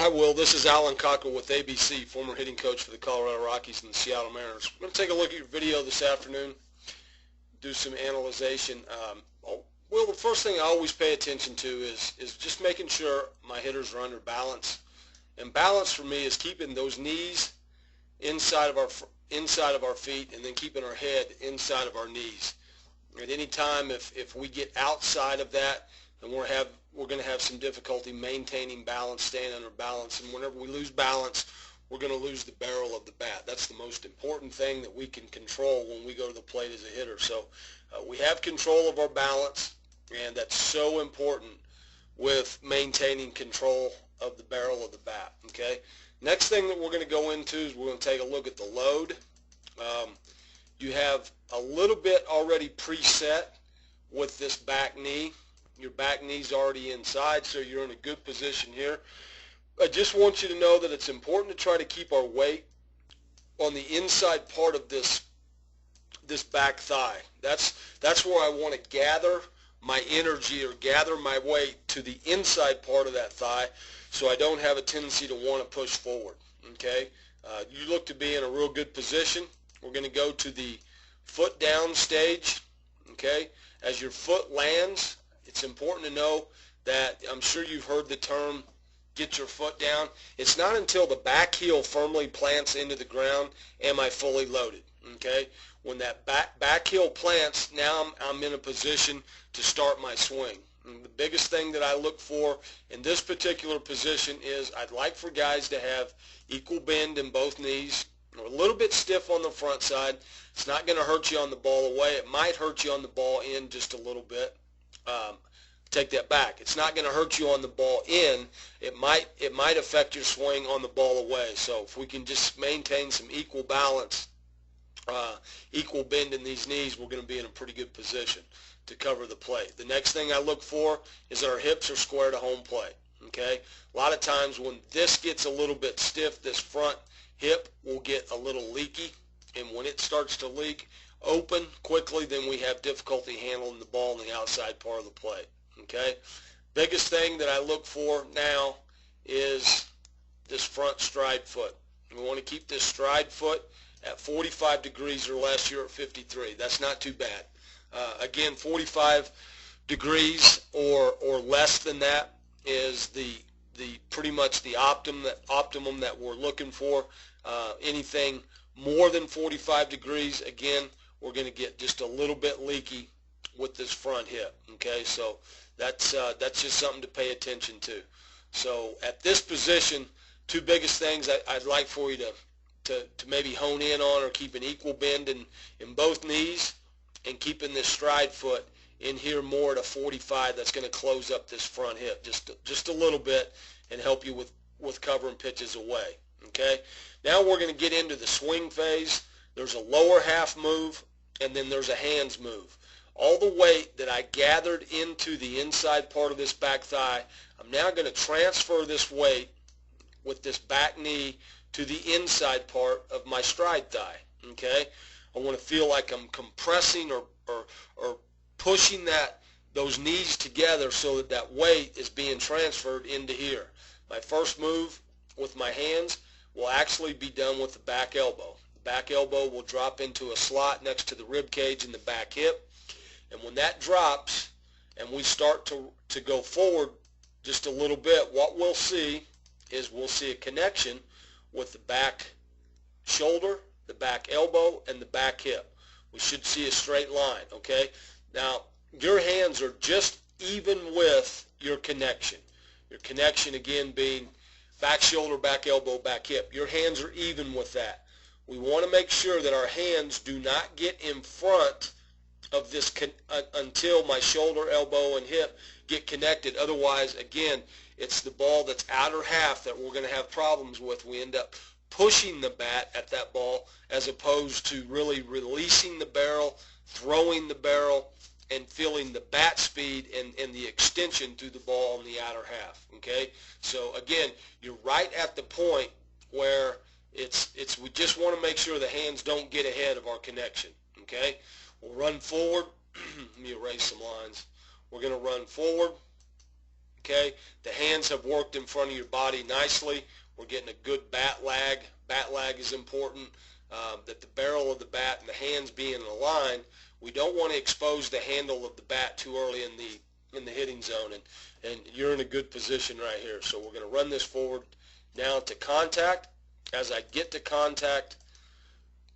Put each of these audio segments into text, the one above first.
Hi, Will. This is Alan Cockrell with ABC, former hitting coach for the Colorado Rockies and the Seattle Mariners. We're going to take a look at your video this afternoon, do some analyzation. Will, the first thing I always pay attention to is just making sure my hitters are under balance. And balance for me is keeping those knees inside of our feet and then keeping our head inside of our knees. At any time, if we get outside of that, then we're going to have some difficulty maintaining balance, staying under balance, and whenever we lose balance, we're going to lose the barrel of the bat. That's the most important thing that we can control when we go to the plate as a hitter. So we have control of our balance, and that's so important with maintaining control of the barrel of the bat. Okay. Next thing that we're going to go into is we're going to take a look at the load. You have a little bit already preset with this back knee. Your back knee's already inside, so you're in a good position here. I just want you to know that it's important to try to keep our weight on the inside part of this back thigh. That's where I want to gather my energy or gather my weight to the inside part of that thigh, so I don't have a tendency to want to push forward. Okay, you look to be in a real good position. We're going to go to the foot down stage. Okay, as your foot lands, it's important to know that I'm sure you've heard the term get your foot down. It's not until the back heel firmly plants into the ground am I fully loaded. Okay, when that back heel plants, now I'm in a position to start my swing. And the biggest thing that I look for in this particular position is I'd like for guys to have equal bend in both knees, or a little bit stiff on the front side. It's not going to hurt you on the ball away. It might hurt you on the ball in just a little bit. Take that back. It's not going to hurt you on the ball in. It might affect your swing on the ball away. So if we can just maintain some equal balance, equal bend in these knees, we're going to be in a pretty good position to cover the plate. The next thing I look for is that our hips are square to home plate. Okay? A lot of times when this gets a little bit stiff, this front hip will get a little leaky, and when it starts to leak open quickly, then we have difficulty handling the ball on the outside part of the plate. Okay, biggest thing that I look for now is this front stride foot. We want to keep this stride foot at 45 degrees or less. You're at 53. That's not too bad. Again, 45 degrees or less than that is the pretty much the optimum that we're looking for. Anything more than 45 degrees, again, we're going to get just a little bit leaky with this front hip. Okay, so that's just something to pay attention to. So at this position, two biggest things I'd like for you to maybe hone in on, or keep an equal bend in both knees, and keeping this stride foot in here more at a 45. That's going to close up this front hip just a little bit and help you with covering pitches away. Okay, now we're going to get into the swing phase. There's a lower half move, and then there's a hands move. All the weight that I gathered into the inside part of this back thigh, I'm now going to transfer this weight with this back knee to the inside part of my stride thigh. Okay, I want to feel like I'm compressing or pushing those knees together so that weight is being transferred into here. My first move with my hands will actually be done with the back elbow. The back elbow will drop into a slot next to the rib cage and the back hip. And when that drops and we start to go forward just a little bit, what we'll see is we'll see a connection with the back shoulder, the back elbow, and the back hip. We should see a straight line. Okay? Now, your hands are just even with your connection. Your connection, again, being back shoulder, back elbow, back hip. Your hands are even with that. We want to make sure that our hands do not get in front of this until my shoulder, elbow, and hip get connected. Otherwise, again, it's the ball that's outer half that we're going to have problems with. We end up pushing the bat at that ball as opposed to really releasing the barrel, throwing the barrel, and feeling the bat speed and the extension through the ball on the outer half. Okay, so again, you're right at the point where we just want to make sure the hands don't get ahead of our connection. Okay, we'll run forward. Let me erase some lines. We're going to run forward, Okay, the hands have worked in front of your body nicely. We're getting a good bat lag. Bat lag is important, that the barrel of the bat and the hands be in a line. We don't want to expose the handle of the bat too early in the hitting zone, and you're in a good position right here. So we're going to run this forward now to contact. As I get to contact,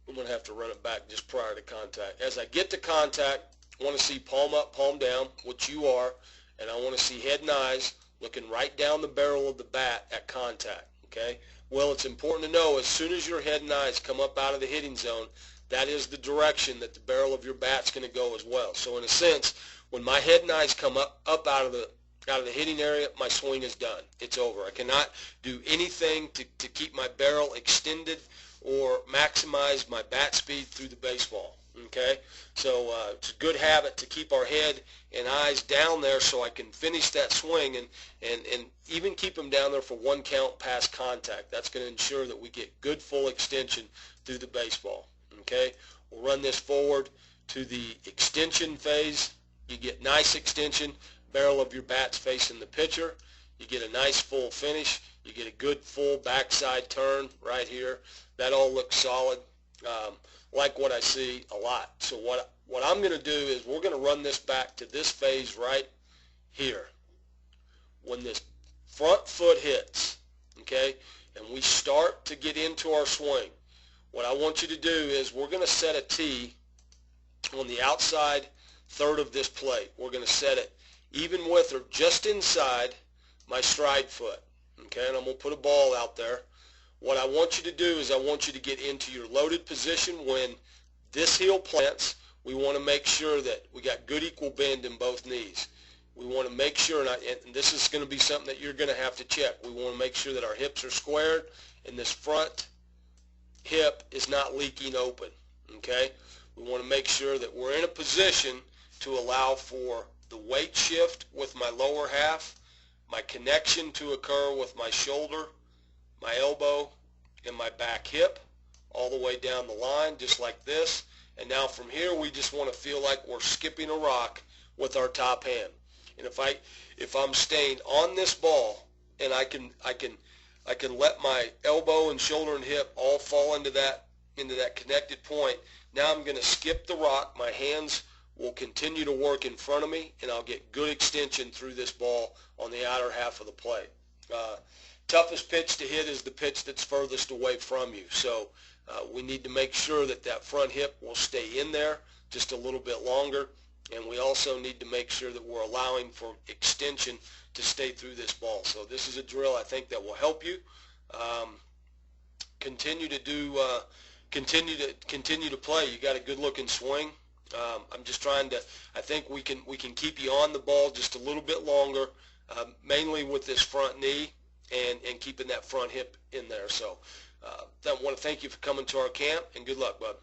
I'm going to have to run it back just prior to contact. As I get to contact, I want to see palm up, palm down, which you are, and I want to see head and eyes looking right down the barrel of the bat at contact. Okay? Well, it's important to know as soon as your head and eyes come up out of the hitting zone, that is the direction that the barrel of your bat's going to go as well. So in a sense, when my head and eyes come up out of the hitting area, my swing is done. It's over. I cannot do anything to keep my barrel extended or maximize my bat speed through the baseball. Okay, so it's a good habit to keep our head and eyes down there so I can finish that swing and even keep them down there for one count past contact. That's going to ensure that we get good full extension through the baseball. Okay, we'll run this forward to the extension phase. You get nice extension, barrel of your bat's facing the pitcher. You get a nice full finish. You get a good full backside turn right here. That all looks solid. Like what I see a lot. So what I'm going to do is we're going to run this back to this phase right here. When this front foot hits, okay, and we start to get into our swing, what I want you to do is we're going to set a tee on the outside third of this plate. We're going to set it even with or just inside my stride foot. Okay, and I'm going to put a ball out there. What I want you to do is I want you to get into your loaded position when this heel plants. We want to make sure that we got good equal bend in both knees. We want to make sure, and this is going to be something that you're going to have to check. We want to make sure that our hips are squared and this front hip is not leaking open. Okay? We want to make sure that we're in a position to allow for the weight shift with my lower half, my connection to occur with my shoulder, my elbow, and my back hip all the way down the line just like this. And now from here we just want to feel like we're skipping a rock with our top hand. And if I'm staying on this ball and I can let my elbow and shoulder and hip all fall into that connected point, now I'm going to skip the rock. My hands will continue to work in front of me and I'll get good extension through this ball on the outer half of the plate. Toughest pitch to hit is the pitch that's furthest away from you. So we need to make sure that that front hip will stay in there just a little bit longer. And we also need to make sure that we're allowing for extension to stay through this ball. So this is a drill I think that will help you. Continue to play. You got a good looking swing. I'm just trying to, I think we can keep you on the ball just a little bit longer, mainly with this front knee and keeping that front hip in there. So I want to thank you for coming to our camp, and good luck, bud.